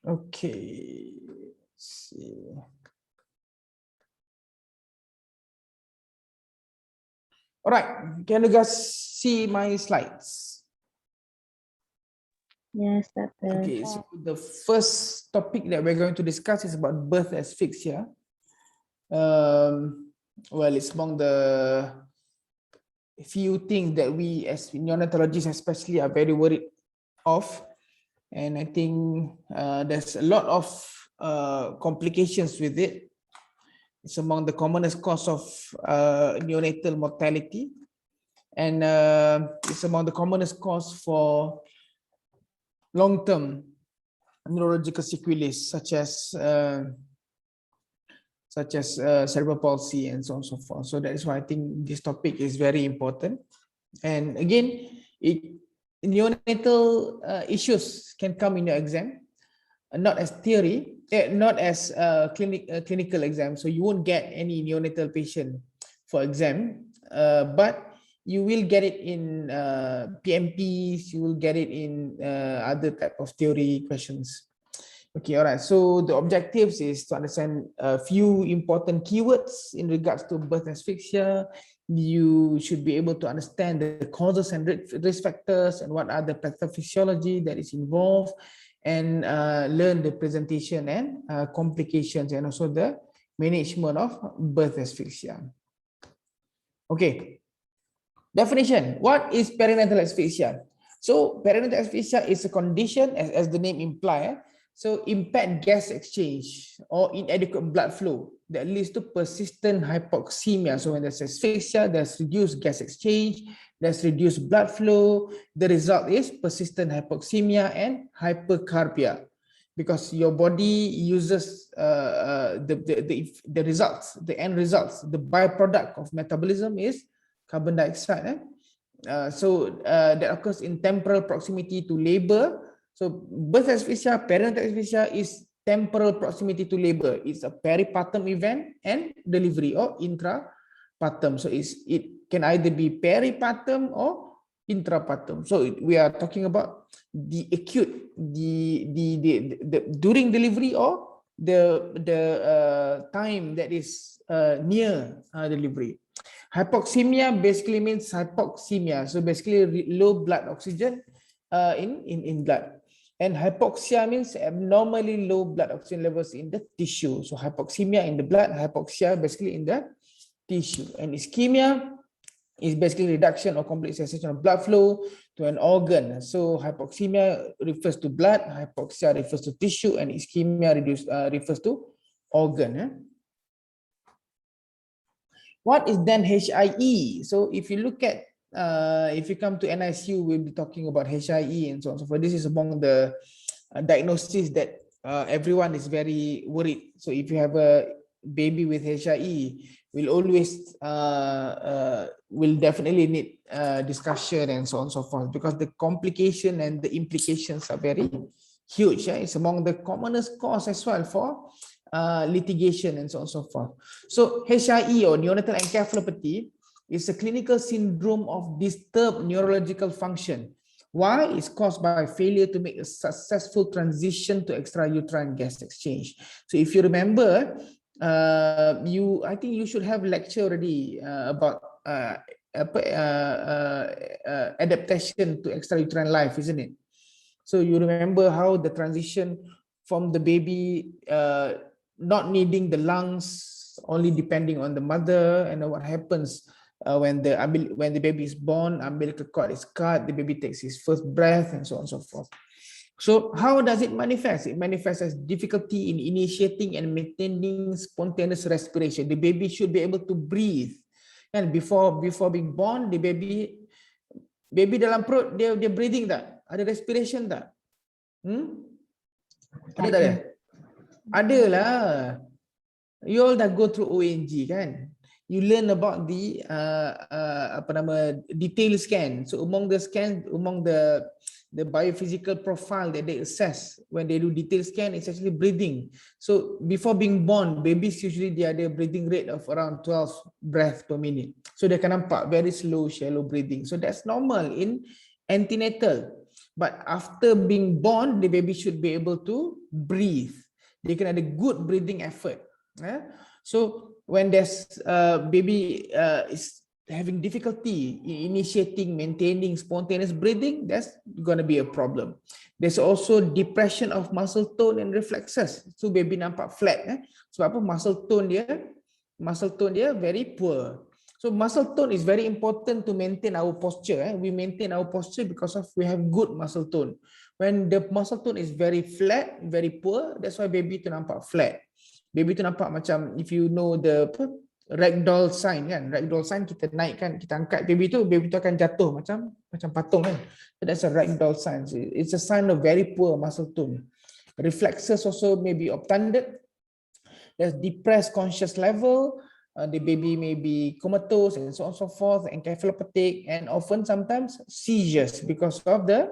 Okay. Let's see. All right. Can you guys see my slides? Yes, Doctor. Okay. So the first topic that we're going to discuss is about birth asphyxia. Well, it's among the few things that we as neonatologists especially are very worried of. And I think there's a lot of complications with it. It's among the commonest cause of neonatal mortality, and it's among the commonest cause for long-term neurological sequelae such as cerebral palsy and so on and so forth. So that is why I think this topic is very important. And again, neonatal issues can come in your exam, not as theory, not as clinical exam. So you won't get any neonatal patient for exam, but you will get it in PMPs, you will get it in other type of theory questions. Okay, all right. So the objectives is to understand a few important keywords in regards to birth asphyxia. You should be able to understand the causes and risk factors and what are the pathophysiology that is involved, and learn the presentation and complications, and also the management of birth asphyxia. Okay. Definition. What is perinatal asphyxia? So perinatal asphyxia is a condition, as the name implies, so impaired gas exchange or inadequate blood flow that leads to persistent hypoxemia. So when there's asphyxia, there's reduced gas exchange, there's reduced blood flow. The result is persistent hypoxemia and hypercarbia, because your body uses the results, the end results, the byproduct of metabolism is carbon dioxide. That occurs in temporal proximity to labor. So birth asphyxia, perinatal asphyxia is temporal proximity to labor. It's a peripartum event and delivery, or intrapartum. So it can either be peripartum or intrapartum. So we are talking about the acute, the during delivery, or the time that is near delivery. Hypoxemia basically means hypoxemia, so basically low blood oxygen in blood. And hypoxia means abnormally low blood oxygen levels in the tissue. So hypoxemia in the blood, hypoxia basically in the tissue. And ischemia is basically reduction or complete cessation of blood flow to an organ. So hypoxemia refers to blood, hypoxia refers to tissue, and ischemia refers to organ. What is then HIE? So if you look at, if you come to NICU, we'll be talking about HIE and so on and so forth. This is among the diagnoses that everyone is very worried. So if you have a baby with HIE, we'll always, will definitely need discussion and so on and so forth, because the complication and the implications are very huge. It's among the commonest cause as well for litigation and so on and so forth. So HIE, or neonatal encephalopathy, is a clinical syndrome of disturbed neurological function. Why? It's caused by failure to make a successful transition to extrauterine gas exchange. So if you remember, I think you should have lecture already about adaptation to extrauterine life, isn't it? So you remember how the transition from the baby not needing the lungs, only depending on the mother, and what happens when the baby is born, umbilical cord is cut, the baby takes his first breath, and so on and so forth. So how does it manifest? It manifests as difficulty in initiating and maintaining spontaneous respiration. The baby should be able to breathe, and before being born, the baby dalam perut dia breathing tak? Ada respiration tak? Ada tak ada? Ada lah. You all dah go through ONG kan? You learn about the detail scan. So among the scans, among the biophysical profile that they assess when they do detail scan, it's actually breathing. So before being born, babies usually they ada breathing rate of around 12 breaths per minute. So they akan nampak very slow, shallow breathing. So that's normal in antenatal. But after being born, the baby should be able to breathe. They can have a good breathing effort. So when there's baby is having difficulty initiating, maintaining spontaneous breathing, that's going to be a problem. There's also depression of muscle tone and reflexes. So baby nampak flat. Sebab apa? Muscle tone dia very poor. So muscle tone is very important to maintain our posture. We maintain our posture because of we have good muscle tone. When the muscle tone is very flat, very poor, that's why baby tu nampak flat. Baby tu nampak macam, if you know the ragdoll sign kan, ragdoll sign kita naikkan, kita angkat baby tu akan jatuh macam patung kan. So that's a ragdoll sign. So it's a sign of very poor muscle tone. Reflexes also may be obtunded. There's depressed conscious level. The baby may be comatose and so on and so forth, encephalopathic, and often sometimes seizures because of the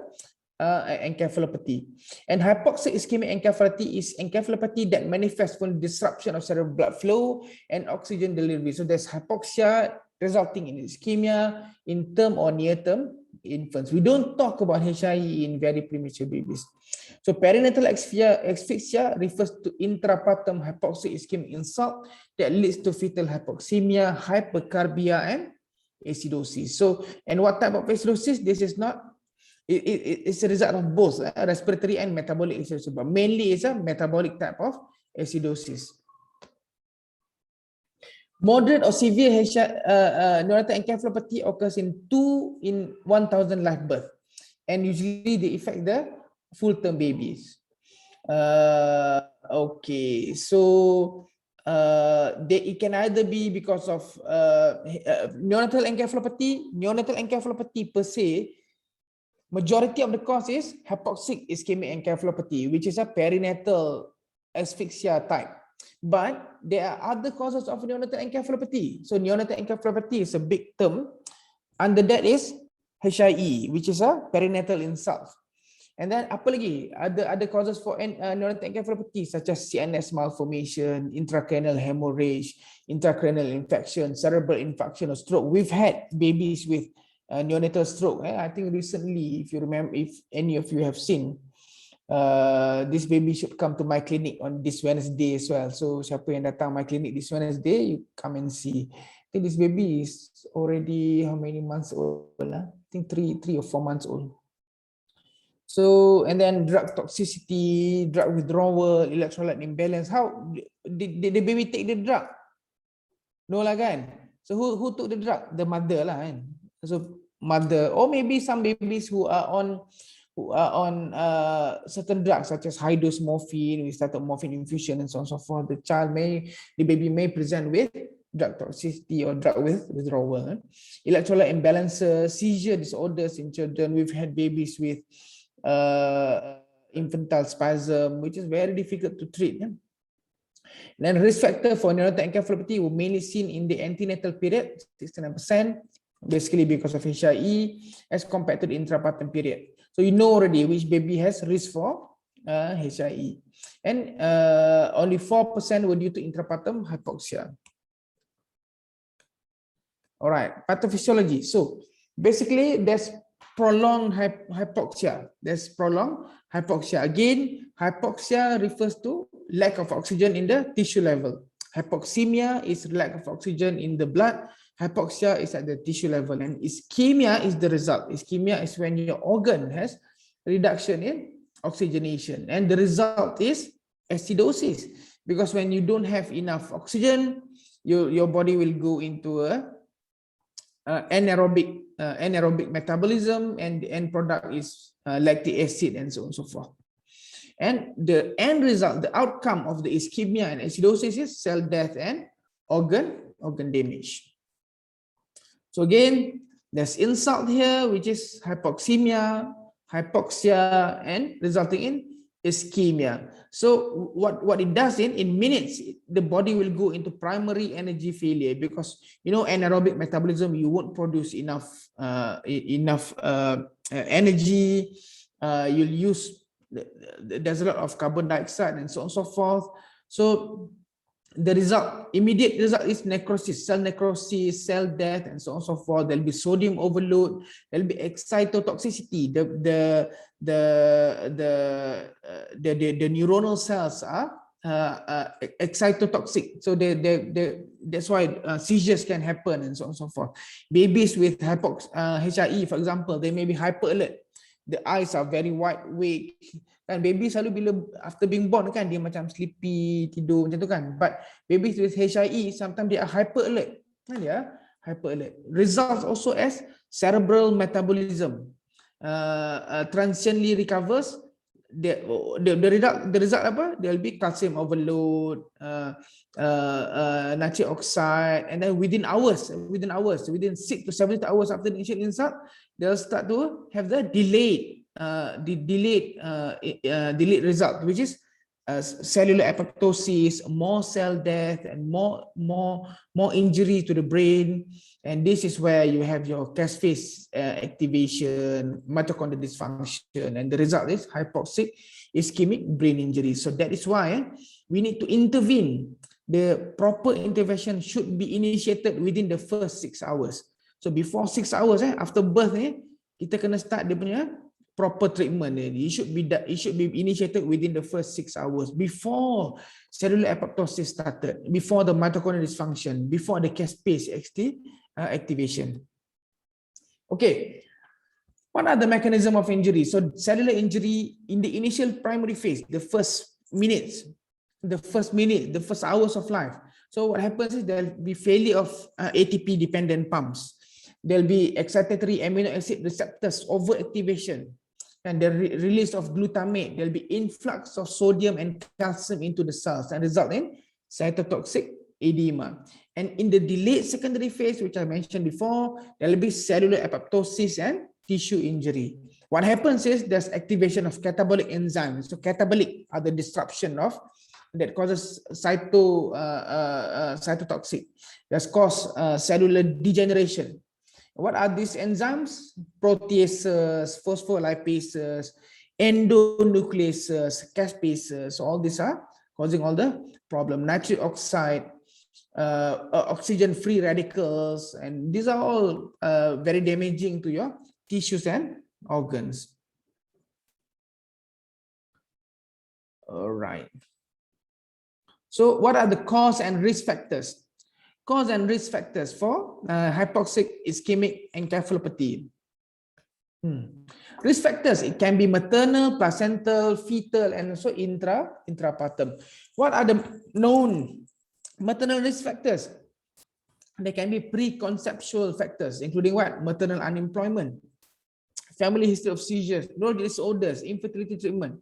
encephalopathy. And hypoxic ischemic encephalopathy is encephalopathy that manifests from disruption of cerebral blood flow and oxygen delivery. So there's hypoxia resulting in ischemia in term or near term infants. We don't talk about HIE in very premature babies. So perinatal asphyxia refers to intrapartum hypoxic ischemic insult that leads to fetal hypoxemia, hypercarbia, and acidosis. So, and what type of acidosis? This is not, it's a result of both respiratory and metabolic acidosis, but mainly it's a metabolic type of acidosis. Moderate or severe neonatal encephalopathy occurs in 2 in 1,000 live birth, and usually they affect the full-term babies. Okay, so it can either be because of neonatal encephalopathy per se. Majority of the cause is hypoxic ischemic encephalopathy, which is a perinatal asphyxia type. But there are other causes of neonatal encephalopathy. So neonatal encephalopathy is a big term. Under that is HIE, which is a perinatal insult. And then apa lagi? Other causes for neonatal encephalopathy such as CNS malformation, intracranial hemorrhage, intracranial infection, cerebral infarction or stroke. We've had babies with neonatal stroke. I think recently, if you remember, if any of you have seen, this baby should come to my clinic on this Wednesday as well. So siapa yang datang my clinic this Wednesday, you come and see. I think this baby is already how many months old? I think 3 or 4 months old. So, and then drug toxicity, drug withdrawal, electrolyte imbalance. How did the baby take the drug? No lah kan? So who took the drug? The mother lah kan? So mother, or maybe some babies who are on certain drugs such as high dose morphine, we started morphine infusion and so on and so forth. The baby may present with drug toxicity or drug withdrawal. Electrolyte imbalances, seizure disorders in children. We've had babies with infantile spasm, which is very difficult to treat. Then risk factor for neonatal encephalopathy were mainly seen in the antenatal period, 69%, basically because of HIE, as compared to the intrapartum period. So you know already which baby has risk for HIE. And only 4% were due to intrapartum hypoxia. All right, pathophysiology. So basically there's prolonged hypoxia. There's prolonged hypoxia. Again, hypoxia refers to lack of oxygen in the tissue level. Hypoxemia is lack of oxygen in the blood. Hypoxia is at the tissue level, and ischemia is the result. Ischemia is when your organ has reduction in oxygenation, and the result is acidosis, because when you don't have enough oxygen, your body will go into a anaerobic metabolism, and the end product is lactic acid and so on and so forth. And the end result, the outcome of the ischemia and acidosis is cell death and organ damage. So again, there's insult here, which is hypoxemia, hypoxia, and resulting in ischemia. So what it does in minutes, the body will go into primary energy failure, because you know anaerobic metabolism, you won't produce enough energy. You'll use, there's a lot of carbon dioxide and so on and so forth. So immediate result is necrosis, cell death, and so on and so forth. There'll be sodium overload, there'll be excitotoxicity. The neuronal cells are excitotoxic, so that's why seizures can happen and so on and so forth. Babies with HIE, for example, they may be hyper alert. The eyes are very wide awake. Kan baby selalu bila after being born kan dia macam sleepy, tidur macam tu kan. But babies with HIE sometimes they are hyper alert. Kan dia hyper alert. Results also as cerebral metabolism transiently recovers. The result apa? There will be calcium overload, nitric oxide, and then within 6 to 7 hours after the initial insult, they'll start to have the delayed result, which is cellular apoptosis, more cell death, and more injury to the brain. And this is where you have your caspase activation, mitochondrial dysfunction, and the result is hypoxic ischemic brain injury. So that is why we need to intervene. The proper intervention should be initiated within the first 6 hours. So before 6 hours after birth kita kena start dia punya proper treatment. It should be initiated within the first 6 hours before cellular apoptosis started, before the mitochondrial dysfunction, before the caspase activation. Okay, what are the mechanism of injury? So cellular injury in the initial primary phase, the first hours of life. So what happens is there will be failure of ATP dependent pumps. There will be excitatory amino acid receptors overactivation, and the release of glutamate. There will be influx of sodium and calcium into the cells and result in cytotoxic edema. And in the delayed secondary phase, which I mentioned before, there will be cellular apoptosis and tissue injury. What happens is there's activation of catabolic enzymes. So catabolic are the disruption of that causes cytotoxic. That's cause cellular degeneration. What are these enzymes? Proteases, phospholipases, endonucleases, caspases. All these are causing all the problem. Nitric oxide, oxygen-free radicals, and these are all very damaging to your tissues and organs. All right. So what are the cause and risk factors? Cause and risk factors for hypoxic ischemic encephalopathy. Risk factors, it can be maternal, placental, fetal, and also intrapartum. What are the known maternal risk factors? There can be preconceptual factors, including what? Maternal unemployment, family history of seizures, neurological disorders, infertility treatment.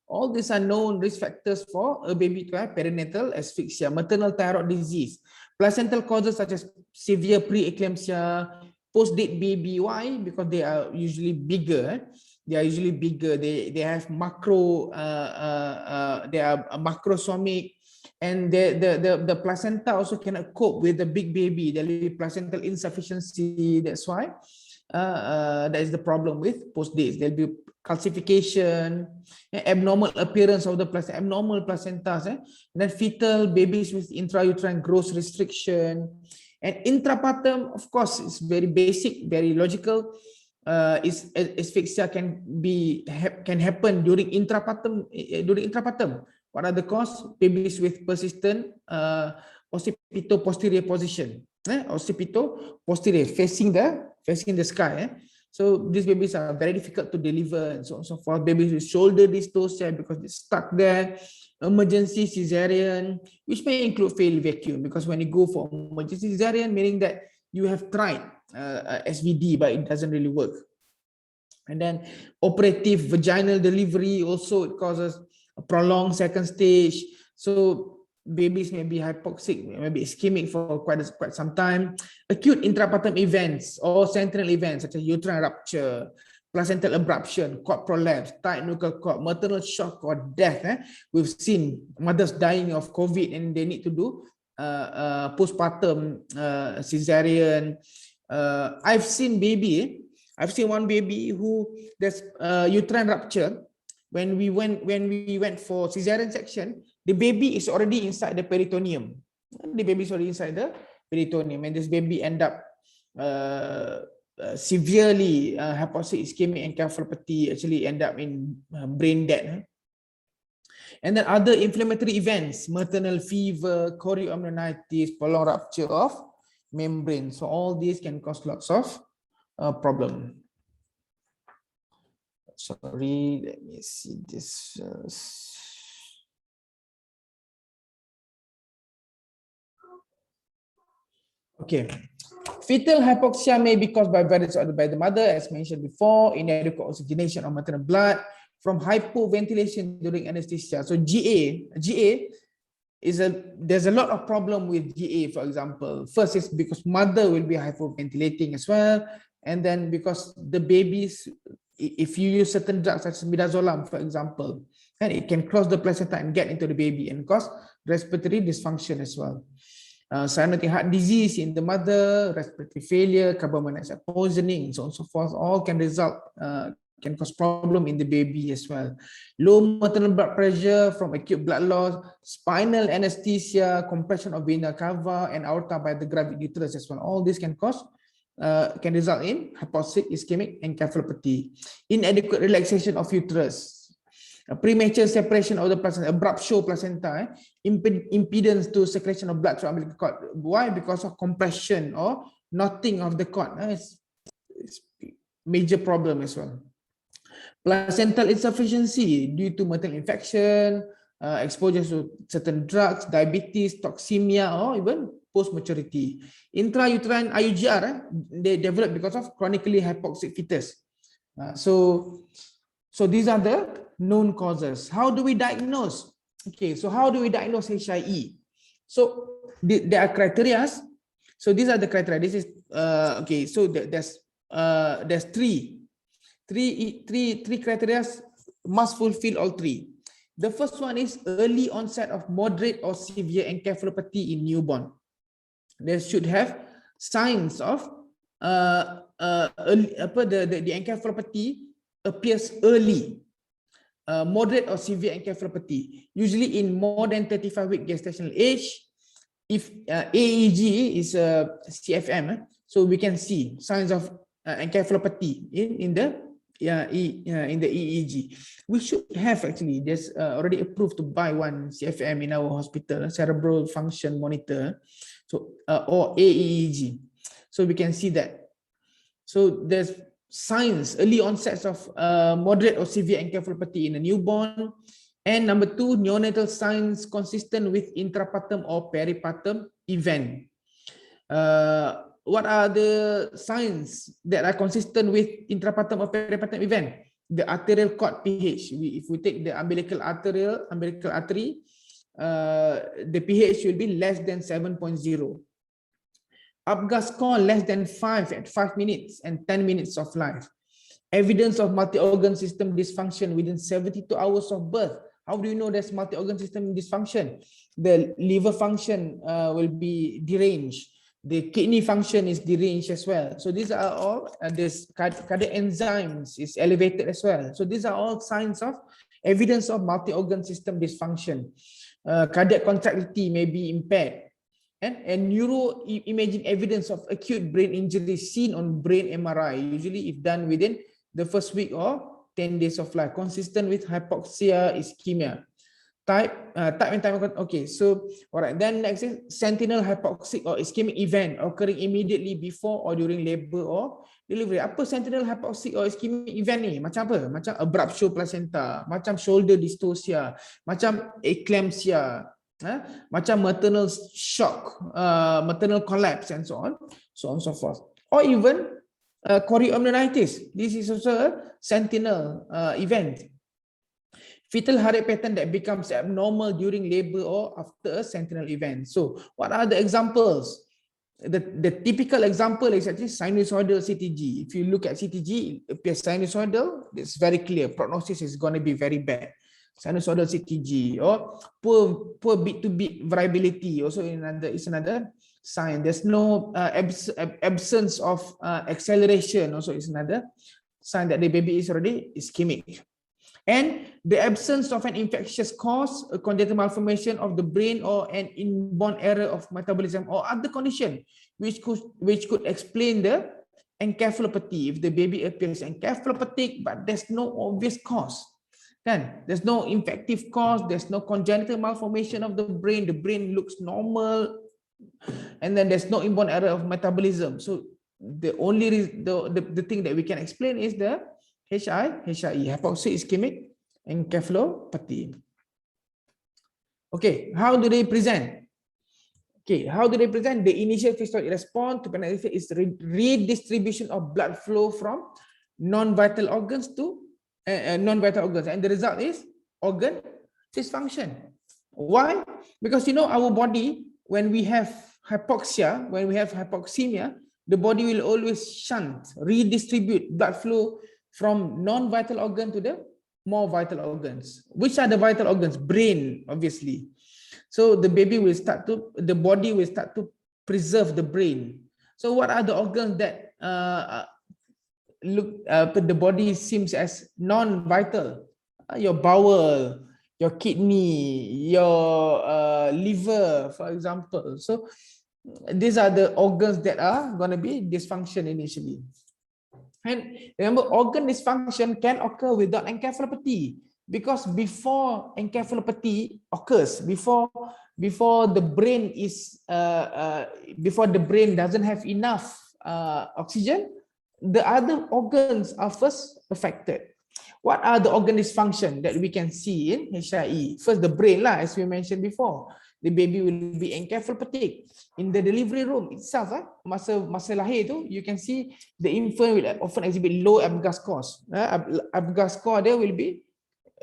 All these are known risk factors for a baby to have perinatal asphyxia, maternal thyroid disease, placental causes such as severe preeclampsia, post-date baby. Why? Because they are usually bigger. They have macro. They are macrosomic, and the placenta also cannot cope with the big baby. There will be placental insufficiency. That's why that is the problem with post-dates. There will be calcification, abnormal appearance of the placenta, abnormal placentas, and then fetal babies with intrauterine growth restriction. And intrapartum, of course, is very basic, very logical. Asphyxia can happen during intrapartum. What are the causes? Babies with persistent occipito-posterior position, occipito-posterior, facing the sky. So these babies are very difficult to deliver and so on and so forth. Babies with shoulder dystocia because they're stuck there. Emergency cesarean, which may include failed vacuum, because when you go for emergency cesarean, meaning that you have tried SVD but it doesn't really work. And then operative vaginal delivery, also it causes a prolonged second stage. So babies may be hypoxic, maybe ischemic for quite some time. Acute intrapartum events or sentinel events such as uterine rupture, placental abruption, cord prolapse, tight nuchal cord, maternal shock or death. We've seen mothers dying of COVID and they need to do postpartum cesarean. I've seen one baby who there's uterine rupture. When we went for cesarean section, the baby is already inside the peritoneum. The baby is already inside the peritoneum, and this baby end up severely hypoxic ischemic encephalopathy, actually end up in brain dead. And then other inflammatory events, maternal fever, chorioamnionitis, prolonged rupture of membrane. So all these can cause lots of problem. Sorry, let me see this. Okay. Fetal hypoxia may be caused by various other by the mother, as mentioned before, inadequate oxygenation of maternal blood, from hypoventilation during anesthesia. So GA is there's a lot of problem with GA, for example. First is because mother will be hypoventilating as well, and then because the babies, if you use certain drugs such as midazolam, for example, and it can cross the placenta and get into the baby and cause respiratory dysfunction as well. Cyanotic heart disease in the mother, respiratory failure, carbon monoxide poisoning, so on and so forth, all can result, can cause problem in the baby as well. Low maternal blood pressure from acute blood loss, spinal anesthesia, compression of vena cava and aorta by the gravid uterus as well. All this can cause, can result in hypoxic ischemic encephalopathy. Inadequate relaxation of uterus, a premature separation of the placenta, abrupt show placenta, impedance to circulation of blood through umbilical cord. Why? Because of compression or knotting of the cord. It's major problem as well. Placental insufficiency due to maternal infection, exposure to certain drugs, diabetes, toxemia, or even post-maturity. Intrauterine IUGR, they develop because of chronically hypoxic fetus. So these are the known causes. How do we diagnose? Okay, so how do we diagnose HIE? So there are criteria. So these are the criteria. This is okay. So there's three criteria must fulfill all three. The first one is early onset of moderate or severe encephalopathy in newborn. They should have signs of the encephalopathy appears early, moderate or severe encephalopathy, usually in more than 35-week gestational age. If AEG is CFM, so we can see signs of encephalopathy in the EEG. We should have, actually, there's already approved to buy one CFM in our hospital, cerebral function monitor, so or AEG. So we can see that. So there's signs, early onsets of moderate or severe encephalopathy in a newborn. And number two, neonatal signs consistent with intrapartum or peripartum event. What are the signs that are consistent with intrapartum or peripartum event? The arterial cord pH. If we take the umbilical artery, the pH will be less than 7.0. Apgar score less than 5 at 5 minutes and 10 minutes of life. Evidence of multi-organ system dysfunction within 72 hours of birth. How do you know there's multi-organ system dysfunction? The liver function will be deranged. The kidney function is deranged as well. So these are all, this cardiac enzymes is elevated as well. So these are all signs of evidence of multi-organ system dysfunction. Cardiac contractility may be impaired. And neuroimaging evidence of acute brain injury seen on brain MRI, usually if done within the first week or 10 days of life, consistent with hypoxia, ischemia. Type and time. Okay, so all right. Then next is sentinel hypoxic or ischemic event occurring immediately before or during labor or delivery. Apa sentinel hypoxic or ischemic event ni? Macam apa? Macam abrupt show placenta, macam shoulder dystocia, macam eclampsia, macam maternal shock, maternal collapse, and so on and so forth. Or even chorioamnionitis. This is also a sentinel event. Fetal heart rate pattern that becomes abnormal during labor or after a sentinel event. So what are the examples? The typical example is actually sinusoidal CTG. If you look at CTG, it appears sinusoidal, it's very clear. Prognosis is going to be very bad. Sinusoidal CTG or poor beat to beat variability also is another sign. There's no absence of acceleration also is another sign that the baby is already ischemic. and the absence of an infectious cause, a congenital malformation of the brain, or an inborn error of metabolism or other condition which could explain the encephalopathy. If the baby appears encephalopathic but there's no obvious cause, then there's no infective cause, there's no congenital malformation of the brain looks normal, and then there's no inborn error of metabolism. So the only the thing that we can explain is the HIE, hypoxic ischemic encephalopathy. Okay, how do they present? Okay, how do they present? The initial physiologic response to penetrate is redistribution of blood flow from non-vital organs to non-vital organs, and the result is organ dysfunction. Why? Because you know our body, when we have hypoxia, when we have hypoxemia, the body will always redistribute blood flow from non-vital organ to the more vital organs. Which are the vital organs? Brain, obviously. So the body will start to preserve the brain. So what are the organs that the body seems as non-vital? Your bowel, your kidney, your liver, for example. So these are the organs that are going to be dysfunction initially. And remember, organ dysfunction can occur without encephalopathy, because before encephalopathy occurs, before the brain is before the brain doesn't have enough oxygen, the other organs are first affected. What are the organ dysfunction that we can see in HIE? First, the brain lah, as we mentioned before. The baby will be encephalopathic. In the delivery room itself, masa lahir tu, you can see the infant will often exhibit low Apgar scores. Apgar score dia will be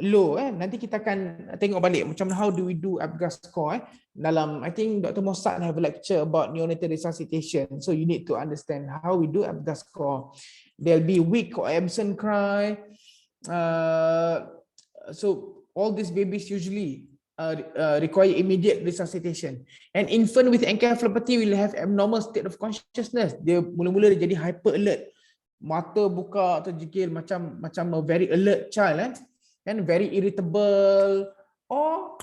low. Nanti kita akan tengok balik macam how do we do Apgar score. Dalam, I think Dr. Mossad have a lecture about neonatal resuscitation. So you need to understand how we do Apgar score. There'll be weak or absent cry. So all these babies usually require immediate resuscitation. And infant with encephalopathy will have abnormal state of consciousness. Dia mula-mula jadi hyper alert, mata buka terjegil macam a very alert child, and very irritable, or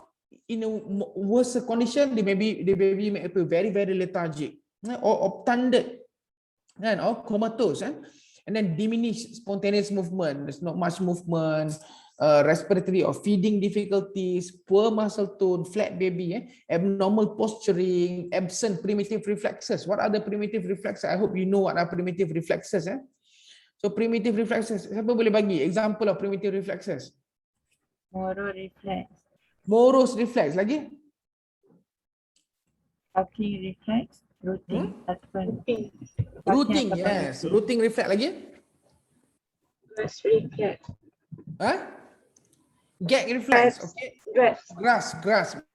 in a worse condition, the baby may appear very lethargic, or obtunded, or comatose, and then diminished spontaneous movement. There's not much movement. Respiratory or feeding difficulties, poor muscle tone, flat baby, abnormal posturing, absent primitive reflexes. What are the primitive reflexes? I hope you know what are primitive reflexes. So primitive reflexes, siapa boleh bagi example of primitive reflexes? Moro reflex. Moro's reflex lagi? Talking reflex. Routing. Routing, yes. Routing reflex lagi? Grass reflex. Gag reflex, okay. Grass.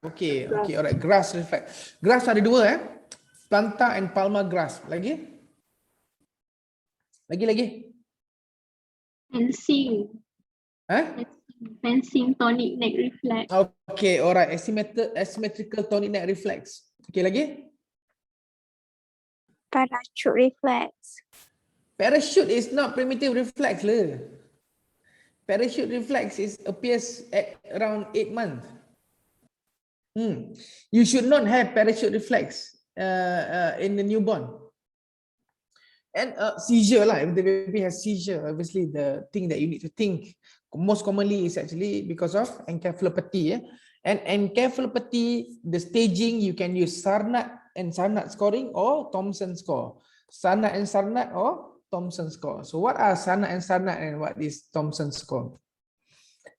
Okay, alright. Grass reflex. Grass ada dua, plantar and palmar grass. Lagi? Fencing. Fencing tonic neck reflex. Okay, alright. Asymmetrical tonic neck reflex. Okay, lagi? Parachute reflex. Parachute is not primitive reflex lah. Parachute reflex appears at around 8 months. You should not have parachute reflex in the newborn. And seizure lah. If the baby has seizure, obviously the thing that you need to think most commonly is actually because of encephalopathy. And encephalopathy, the staging, you can use Sarnat and Sarnat scoring or Thompson score. Sarnat and Sarnat or Thompson score. So what are Sarnat and Sarnat, and what is Thompson score?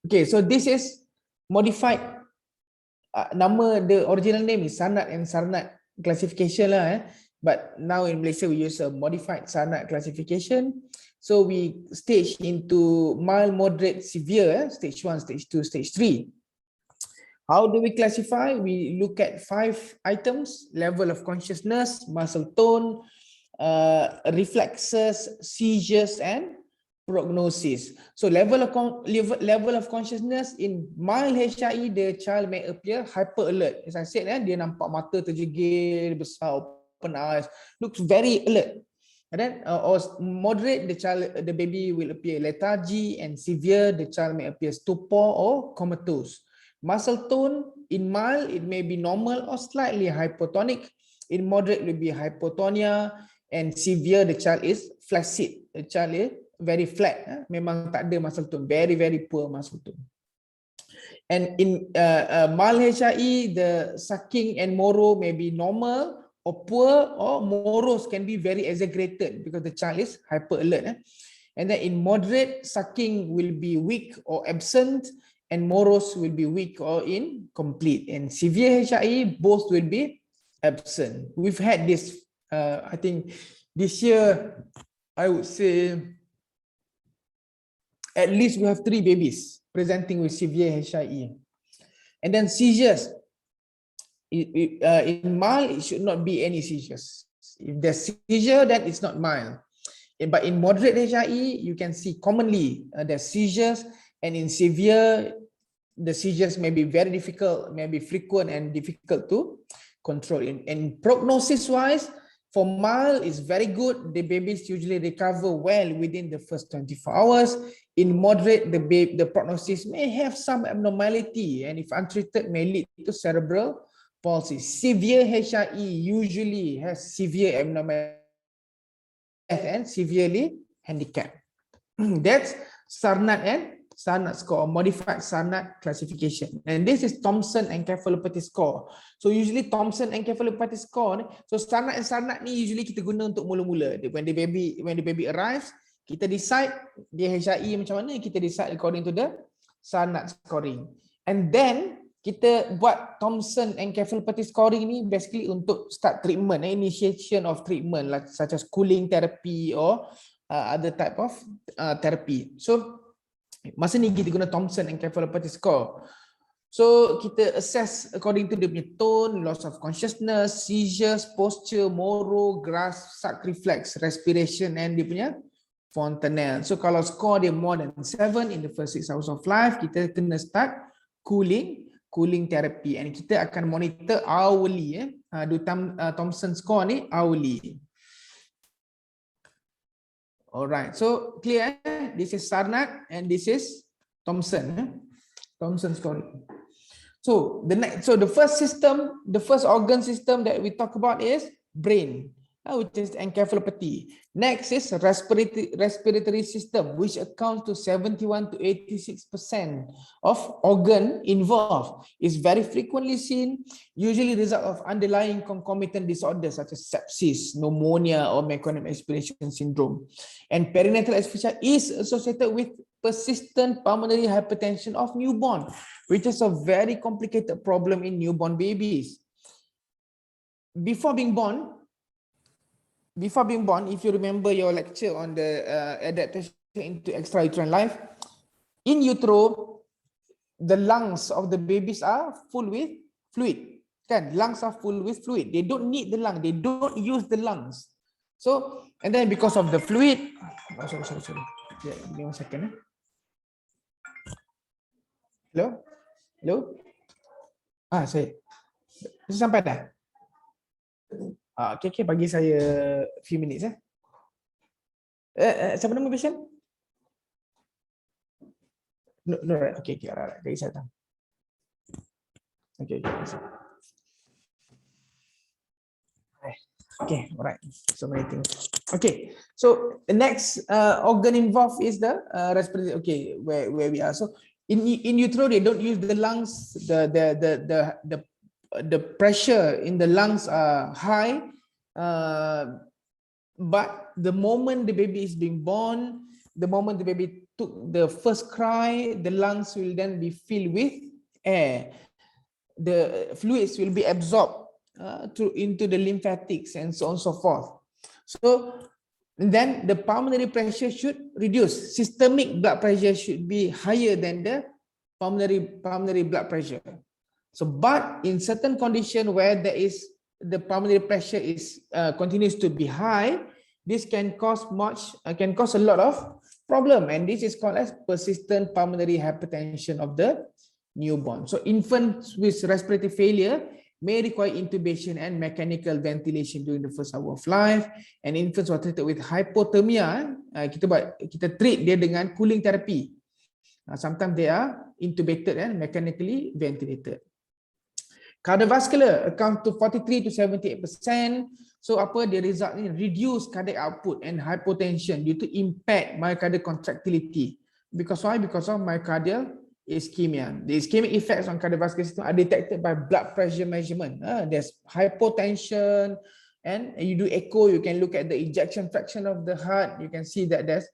Okay, so this is modified. The original name is Sarnat and Sarnat classification lah. But now in Malaysia we use a modified Sarnat classification. So we stage into mild, moderate, severe, stage 1, stage 2, stage 3. How do we classify? We look at 5 items: level of consciousness, muscle tone, reflexes, seizures, and prognosis. So level of consciousness in mild HIE, the child may appear hyper alert. As I said, dia nampak mata terjegil, besar, open eyes, looks very alert. And then or moderate, the baby will appear lethargy, and severe, the child may appear stupor or comatose. Muscle tone, in mild, it may be normal or slightly hypotonic. In moderate, it will be hypotonia, and severe, the child is flaccid. The child is very flat. Memang tak ada muscle tone, very poor muscle tone. And in mild HIE, the sucking and moro may be normal or poor, or moros can be very exaggerated because the child is hyper alert. And then in moderate, sucking will be weak or absent, and moros will be weak or incomplete. And severe HIE, both will be absent. We've had this, I think this year, I would say at least we have 3 babies presenting with severe HIE. And then seizures. In mild, it should not be any seizures. If there's seizure, then it's not mild. But in moderate HIE, you can see commonly there's seizures, and in severe, the seizures may be very difficult, may be frequent and difficult to control. In prognosis-wise, for mild, it's very good. The babies usually recover well within the first 24 hours. In moderate, the prognosis may have some abnormality, and if untreated, may lead to cerebral palsy. Severe HIE usually has severe abnormality and severely handicapped. That's Sarnat and Sarnat score, modified Sarnat classification. And this is Thompson Encephalopathy score. So usually Thompson Encephalopathy score, so Sarnat and Sarnat ni usually kita guna untuk mula-mula. When the baby arrives, kita decide dia HIE macam mana, kita decide according to the Sarnat scoring. And then kita buat Thompson Encephalopathy scoring ni basically untuk start treatment, initiation of treatment, like such as cooling therapy or other type of therapy. So masa ni kita guna Thompson Encephalopathy score. So kita assess according to the tone, loss of consciousness, seizures, posture, moro, grasp, suck reflex, respiration, and dia punya fontanelle. So kalau score dia more than 7 in the first 6 hours of life, kita kena start cooling therapy, and kita akan monitor hourly. Do Thompson score ni hourly. Alright, so clear. This is Sarnat and this is Thompson. Thompson scoring. So the first system, the first organ system that we talk about is brain, which is encephalopathy. Next is respiratory system, which accounts to 71 to 86% of organ involved. Is very frequently seen, usually result of underlying concomitant disorders such as sepsis, pneumonia, or meconium aspiration syndrome. And perinatal asphyxia is associated with persistent pulmonary hypertension of newborn, which is a very complicated problem in newborn babies. Before being born, if you remember your lecture on the adaptation into extrauterine life, in utero, the lungs of the babies are full with fluid. Lungs are full with fluid. They don't need the lung. They don't use the lungs. So, and then because of the fluid, sorry. Yeah, give me 1 second. Hello? Saya. Sampai dah? Okay, bagi saya few minutes. Siapa nama patient? No, right. Okay, alright. Bagi saya tahu. Okay, alright. So many things. Okay, so the next organ involved is the respiratory. Okay, where we are. So in utero, they don't use the lungs. The pressure in the lungs are high, but the moment the baby is being born, the moment the baby took the first cry, the lungs will then be filled with air. The fluids will be absorbed into the lymphatics and so on and so forth. So then the pulmonary pressure should reduce. Systemic blood pressure should be higher than the pulmonary blood pressure. So, but in certain condition where there is the pulmonary pressure is continues to be high, this can cause a lot of problem, and this is called as persistent pulmonary hypertension of the newborn. So, infants with respiratory failure may require intubation and mechanical ventilation during the first hour of life. And infants who are treated with hypothermia, kita treat dia dengan cooling therapy. Sometimes they are intubated and mechanically ventilated. Cardiovascular account to 43 to 78%. So apa dia result ni? Reduce cardiac output and hypotension due to impaired myocardial contractility. Because why? Because of myocardial ischemia. The ischemic effects on cardiovascular system are detected by blood pressure measurement. There's hypotension, and you do echo, you can look at the ejection fraction of the heart. You can see that there's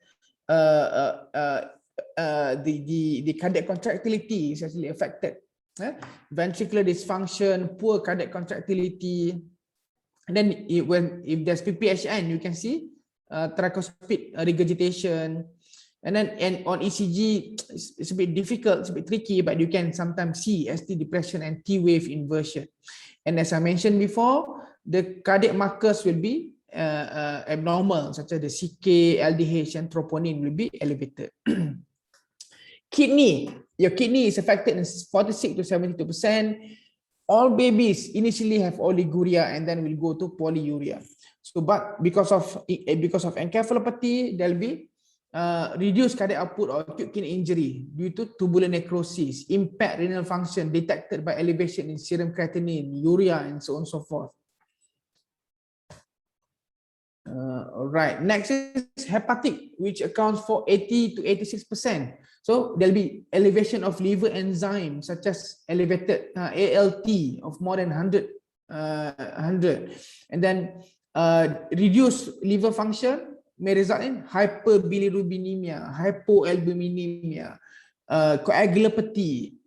the cardiac contractility is actually affected. Ventricular dysfunction, poor cardiac contractility, and then if there's PPHN, you can see tricuspid regurgitation, and then on ECG it's a bit difficult, it's a bit tricky, but you can sometimes see ST depression and T wave inversion. And as I mentioned before, the cardiac markers will be abnormal, such as the CK, LDH, and troponin will be elevated. Kidney, your kidney is affected in 46 to 72%. All babies initially have oliguria and then will go to polyuria. So, but because of encephalopathy, there will be reduced cardiac output or acute kidney injury due to tubular necrosis, impaired renal function detected by elevation in serum creatinine, urea, and so on and so forth. All right, next is hepatic, which accounts for 80 to 86%. So there'll be elevation of liver enzymes such as elevated ALT of more than 100, and then reduced liver function may result in hyperbilirubinemia, hypoalbuminemia, coagulopathy,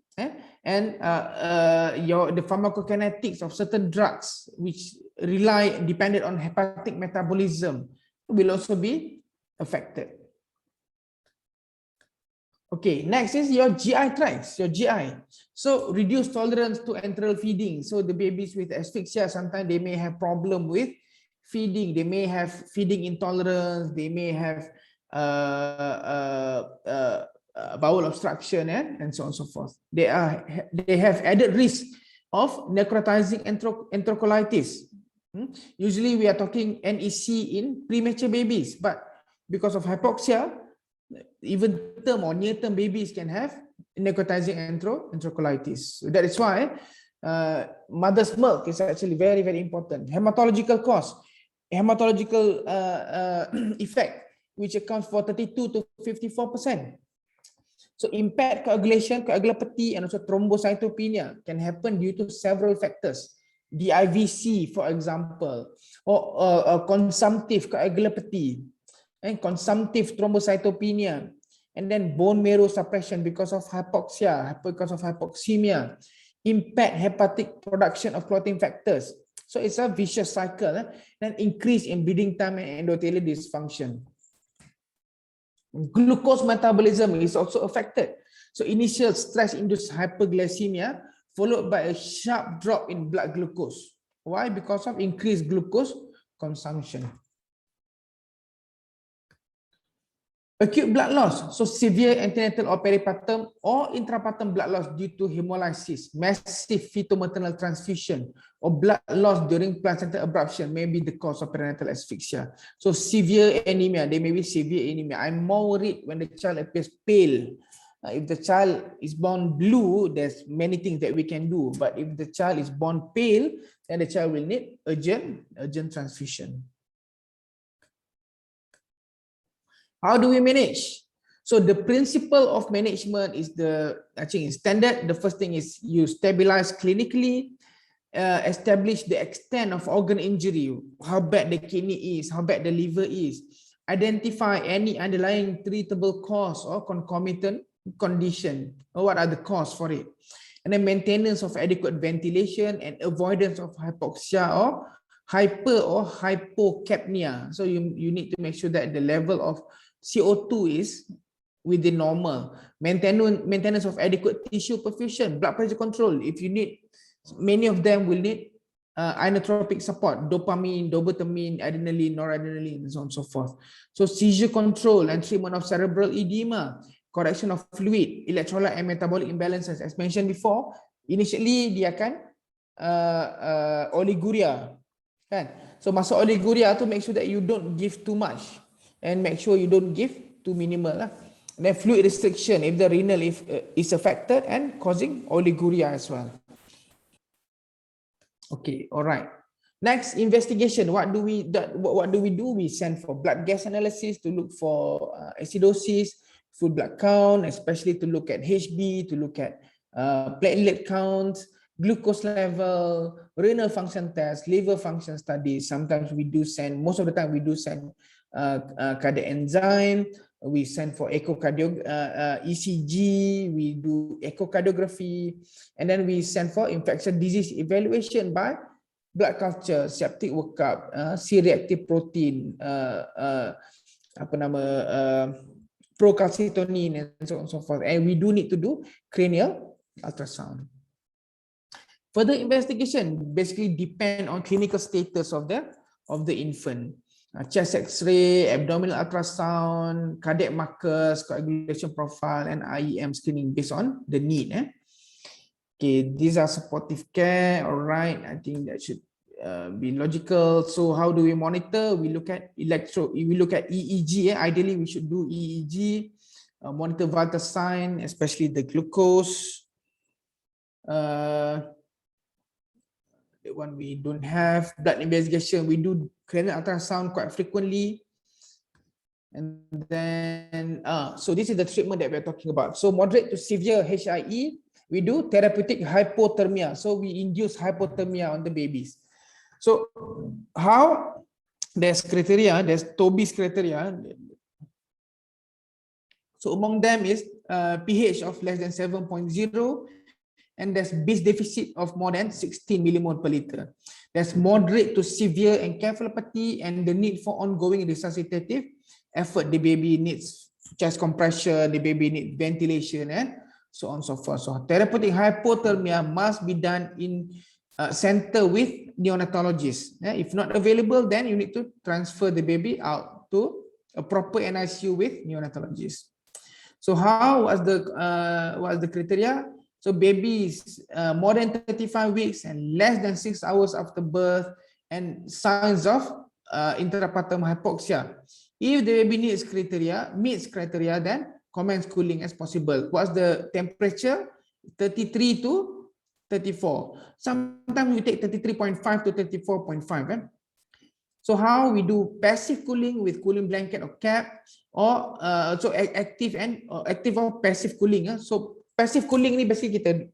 and the pharmacokinetics of certain drugs which dependent on hepatic metabolism will also be affected. Okay, next is your GI tracts, your GI. So reduced tolerance to enteral feeding. So the babies with asphyxia, sometimes they may have problem with feeding. They may have feeding intolerance. They may have bowel obstruction and so on and so forth. They have added risk of necrotizing enterocolitis. Usually we are talking NEC in premature babies, but because of hypoxia, even term or near term babies can have necrotizing enterocolitis. So that is why mother's milk is actually very, very important. Hematological cause, hematological effect, which accounts for 32 to 54%. So impaired coagulation, coagulopathy, and also thrombocytopenia can happen due to several factors. DIVC, for example, or consumptive coagulopathy, and consumptive thrombocytopenia, and then bone marrow suppression because of hypoxia, because of hypoxemia, impaired hepatic production of clotting factors. So it's a vicious cycle, and increase in bleeding time and endothelial dysfunction. Glucose metabolism is also affected. So initial stress-induced hyperglycemia followed by a sharp drop in blood glucose. Why? Because of increased glucose consumption. Acute blood loss, so severe antenatal or peripartum or intrapartum blood loss due to hemolysis, massive fetal-maternal transfusion, or blood loss during placental abruption may be the cause of perinatal asphyxia. So severe anemia, there may be severe anemia. I'm more worried when the child appears pale. If the child is born blue, there's many things that we can do. But if the child is born pale, then the child will need urgent transfusion. How do we manage? So the principle of management is actually standard. The first thing is you stabilize clinically, establish the extent of organ injury, how bad the kidney is, how bad the liver is, identify any underlying treatable cause or concomitant condition, or what are the cause for it, and then maintenance of adequate ventilation and avoidance of hypoxia or hyper or hypocapnia. So you need to make sure that the level of CO2 is within normal. Maintenance of adequate tissue perfusion, blood pressure control. If you need, many of them will need inotropic support, dopamine, dobutamine, adrenaline, noradrenaline, and so on and so forth. So seizure control and treatment of cerebral edema, correction of fluid, electrolyte and metabolic imbalances. As mentioned before, initially dia akan oliguria, kan? So masuk oliguria to make sure that you don't give too much and make sure you don't give too minimal lah. And then fluid restriction if the renal is affected and causing oliguria as well. Okay, all right. Next, investigation. What do we do? We send for blood gas analysis to look for acidosis, full blood count, especially to look at HB, to look at platelet count, glucose level, renal function test, liver function studies. Sometimes we do send, most of the time we do send cardiac enzyme. We send for ECG, we do echocardiography, and then we send for infectious disease evaluation by blood culture, septic workup, C-reactive protein, procalcitonin, and so on and so forth. And we do need to do cranial ultrasound. Further investigation basically depend on clinical status of the infant. Chest X-ray, abdominal ultrasound, cardiac markers, coagulation profile, and IEM screening based on the need. Okay, these are supportive care. All right, I think that should be logical. So how do we monitor? We look at we look at EEG. Ideally, we should do EEG, monitor vital sign, especially the glucose. The one we don't have. Blood investigation, we do cranial ultrasound quite frequently. And then, so this is the treatment that we're talking about. So moderate to severe HIE, we do therapeutic hypothermia. So we induce hypothermia on the babies. So how? There's criteria, there's Toby's criteria. So among them is pH of less than 7.0, and there's base deficit of more than 16 millimole per liter. There's moderate to severe encephalopathy and the need for ongoing resuscitative effort. The baby needs chest compression, the baby needs ventilation, and so on and so forth. So therapeutic hypothermia must be done in center with neonatologists. If not available, then you need to transfer the baby out to a proper NICU with neonatologists. So how was the criteria? So babies more than 35 weeks and less than 6 hours after birth and signs of intrapartum hypoxia. If the baby meets criteria, then commence cooling as possible. What's the temperature? 33 to 34. Sometimes we take 33.5 to 34.5. So how we do passive cooling with cooling blanket or cap, or so active or passive cooling. So passive cooling ni basically kita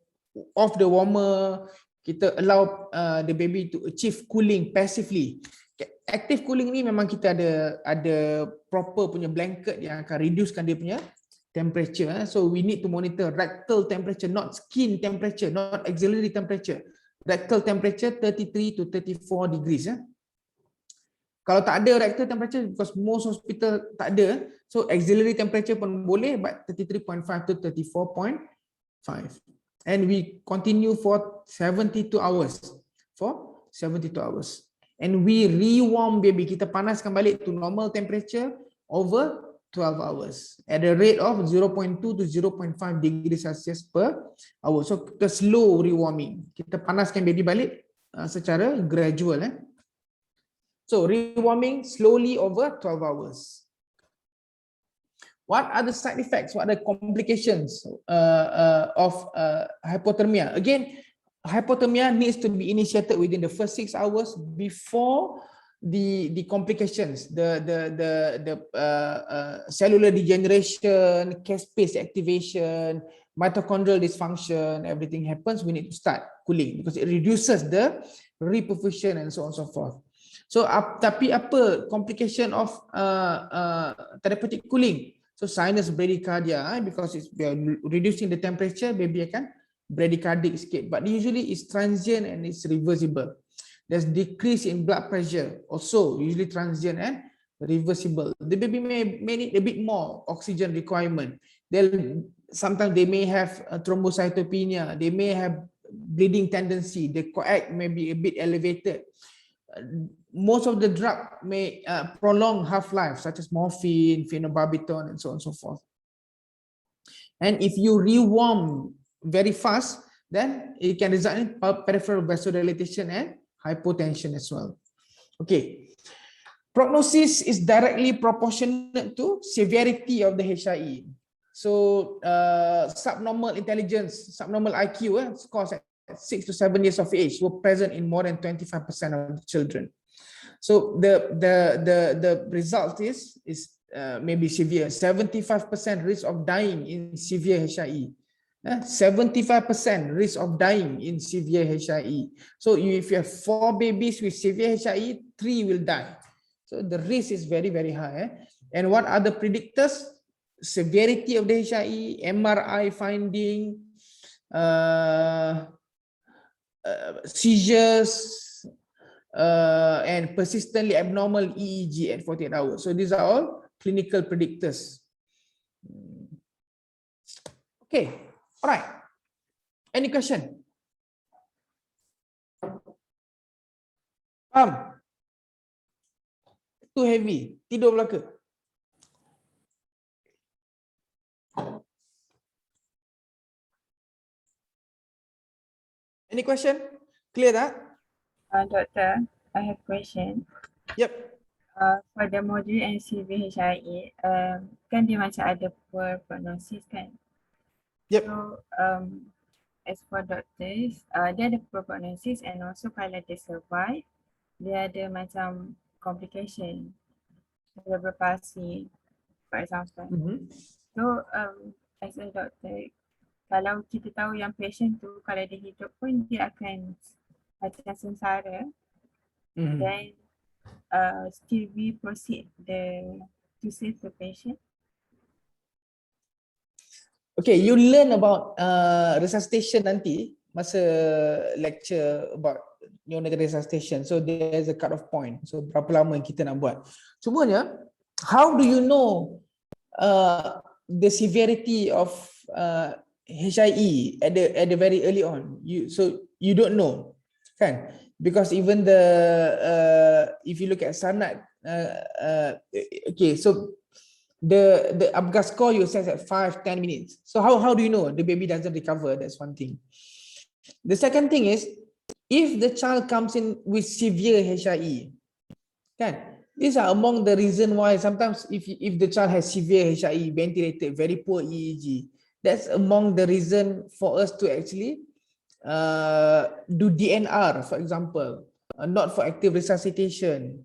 off the warmer, kita allow the baby to achieve cooling passively. Active cooling ni memang kita ada proper punya blanket yang akan reducekan dia punya temperature. So we need to monitor rectal temperature, not skin temperature, not axillary temperature. Rectal temperature 33 to 34 degrees. Kalau tak ada rectal temperature, because most hospital tak ada, so axillary temperature pun boleh, but 33.5 to 34.5. And we continue for 72 hours. And we rewarm baby. Kita panaskan balik to normal temperature over 12 hours at a rate of 0.2 to 0.5 degrees Celsius per hour. So kita slow rewarming. Kita panaskan baby balik secara gradual. So rewarming slowly over 12 hours. What are the side effects? What are the complications of hypothermia? Again, hypothermia needs to be initiated within the first 6 hours before the complications, the cellular degeneration, caspase activation, mitochondrial dysfunction, everything happens. We need to start cooling because it reduces the reperfusion and so on and so forth. So tapi apa complication of therapeutic cooling? So sinus bradycardia, because it's reducing the temperature, baby akan bradycardic sikit, but usually it's transient and it's reversible. There's decrease in blood pressure, also usually transient and reversible. The baby may need a bit more oxygen requirement. Sometimes they may have thrombocytopenia, they may have bleeding tendency, the coag may be a bit elevated. Most of the drug may prolong half-life, such as morphine, phenobarbital, and so on and so forth. And if you rewarm very fast, then it can result in peripheral vasodilatation and hypotension as well. Okay. Prognosis is directly proportionate to severity of the HIE. So subnormal intelligence, subnormal IQ scores at 6 to 7 years of age were present in more than 25% of the children. So the result is maybe severe. 75% risk of dying in severe HIE. 75% risk of dying in severe HIE. So if you have 4 babies with severe HIE, 3 will die. So the risk is very, very high. And what are the predictors? Severity of the HIE, MRI finding, seizures, and persistently abnormal EEG at 48 hours. So these are all clinical predictors. Okay, all right. Any question? Too heavy, tidur belaka. Any question? Clear that? Doctor, I have question. Yep. For the moderate and severe HIE, kan dia macam ada poor prognosis kan? Yep. So, as for doctors, dia ada poor prognosis and also kalau dia survive, dia ada macam complication, cerebral palsy, for example. So, as a doctor, kalau kita tahu yang patient tu kalau dia hidup pun dia akan macam sengsara, then still we proceed to save the patient. Okay, you learn about resuscitation nanti masa lecture about neonatal resuscitation. So there's a cut-off point. So berapa lama kita nak buat? Cumanya, how do you know the severity of HIE at the very early on? So you don't know, kan? Because even the if you look at sanad, okay, so the Apgar score you assess at 5-10 minutes. So how do you know the baby doesn't recover? That's one thing. The second thing is, if the child comes in with severe HIE, kan? These are among the reason why sometimes if the child has severe HIE, ventilated, very poor EEG, that's among the reason for us to actually do DNR, for example, not for active resuscitation,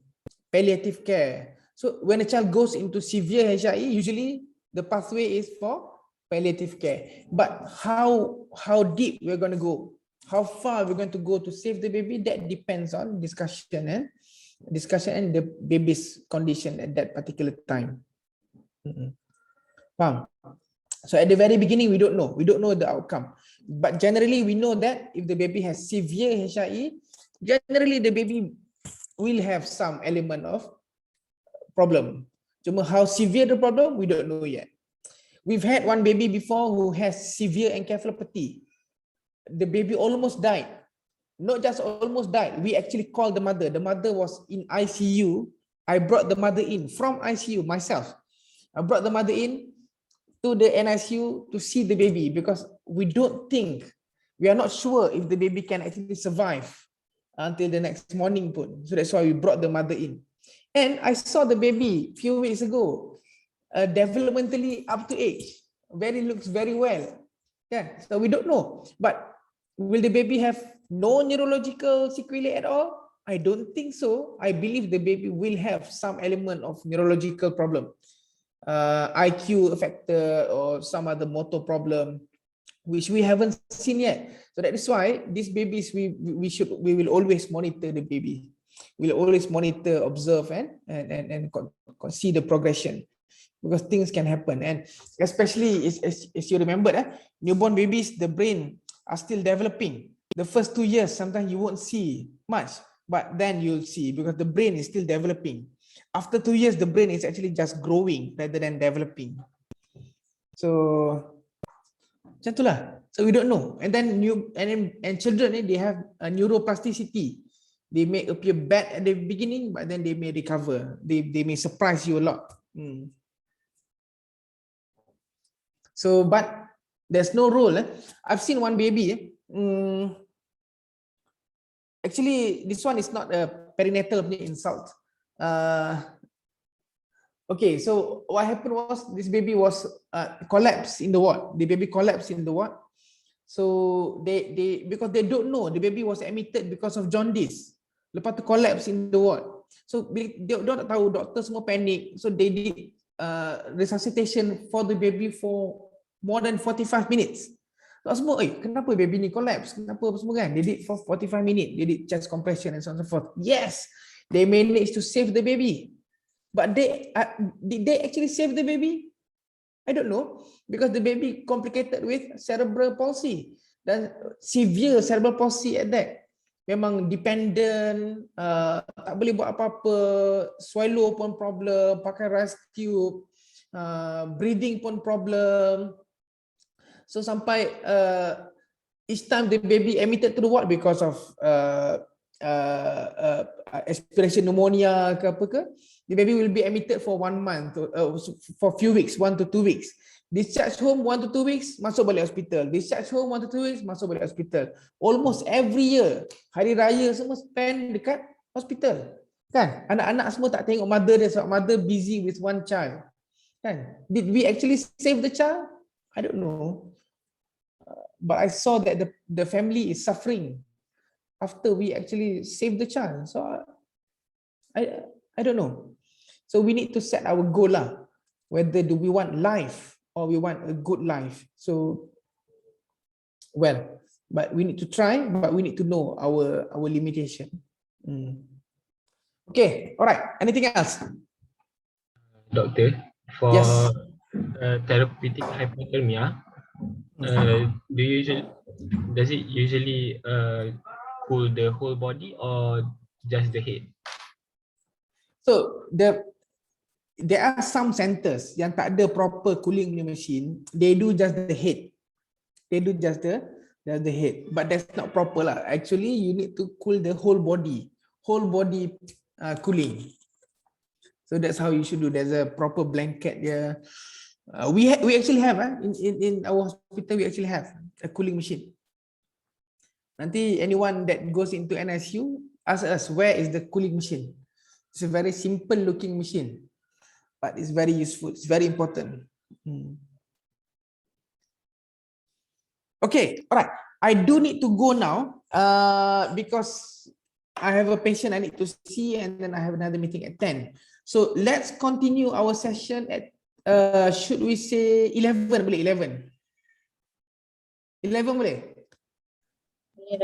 palliative care. So when a child goes into severe HIE, usually the pathway is for palliative care. But how deep we're going to go, how far we're going to go to save the baby, that depends on discussion and the baby's condition at that particular time. So at the very beginning, we don't know the outcome. But generally, we know that if the baby has severe HIE, generally the baby will have some element of problem. Cuma how severe the problem, we don't know yet. We've had one baby before who has severe encephalopathy. The baby almost died. Not just almost died, we actually called the mother. The mother was in ICU. I brought the mother in from ICU myself. I brought the mother in to the NICU to see the baby because we are not sure if the baby can actually survive until the next morning pun. So that's why we brought the mother in. And I saw the baby a few weeks ago, developmentally up to age, looks very well. Yeah, so we don't know. But will the baby have no neurological sequelae at all? I don't think so. I believe the baby will have some element of neurological problem, IQ affected or some other motor problem, which we haven't seen yet. So that is why these babies we will always monitor the baby. We'll always monitor, observe, and see the progression, because things can happen. And especially as you remember, newborn babies, the brain are still developing. The first 2 years, sometimes you won't see much, but then you'll see because the brain is still developing. After 2 years, the brain is actually just growing rather than developing. So, macam itulah. So we don't know. And then children, they have a neuroplasticity. They may appear bad at the beginning, but then they may recover. They may surprise you a lot. So, but there's no rule. I've seen one baby, Actually, this one is not a perinatal insult. Okay, so what happened was this baby was collapsed in the ward. The baby collapsed in the ward. So they because they don't know the baby was admitted because of jaundice. Lepas tu collapse in the ward. So dia tak tahu, doktor semua panik. So they did resuscitation for the baby for more than 45 minutes. So semua, kenapa baby ni collapse? Kenapa apa semua kan? They did for 45 minutes. They did chest compression and so on and so forth. Yes, they managed to save the baby. But did they actually save the baby? I don't know, because the baby complicated with cerebral palsy dan severe cerebral palsy at that. Memang dependent, tak boleh buat apa-apa, swallow pun problem, pakai rice tube, breathing pun problem. So sampai each time the baby admitted to the ward because of aspiration pneumonia ke apa ke, the baby will be admitted for 1 month, for few weeks, 1 to 2 weeks. Discharge home 1 to 2 weeks, masuk balik hospital. Discharge home 1 to 2 weeks, masuk balik hospital. Almost every year, hari raya semua spend dekat hospital. Kan? Anak-anak semua tak tengok mother dia sebab mother busy with one child. Kan? Did we actually save the child? I don't know. But I saw that the family is suffering after we actually save the child. So I don't know. So we need to set our goal lah. Whether do we want life or we want a good life. So, well, but we need to try, but we need to know our limitation. Okay, all right. Anything else? Doctor, for Yes. therapeutic hypothermia, does it usually cool the whole body or just the head? So there are some centers yang tak ada proper cooling machine. They do just the head. They do just the head, but that's not proper lah. Actually, you need to cool the whole body cooling. So that's how you should do. There's a proper blanket there. We actually have in our hospital, we actually have a cooling machine. Nanti anyone that goes into NICU, ask us where is the cooling machine. It's a very simple looking machine, but it's very useful. It's very important. Okay, all right. I do need to go now because I have a patient I need to see, and then I have another meeting at 10. So let's continue our session at should we say 11 boleh? 11 boleh?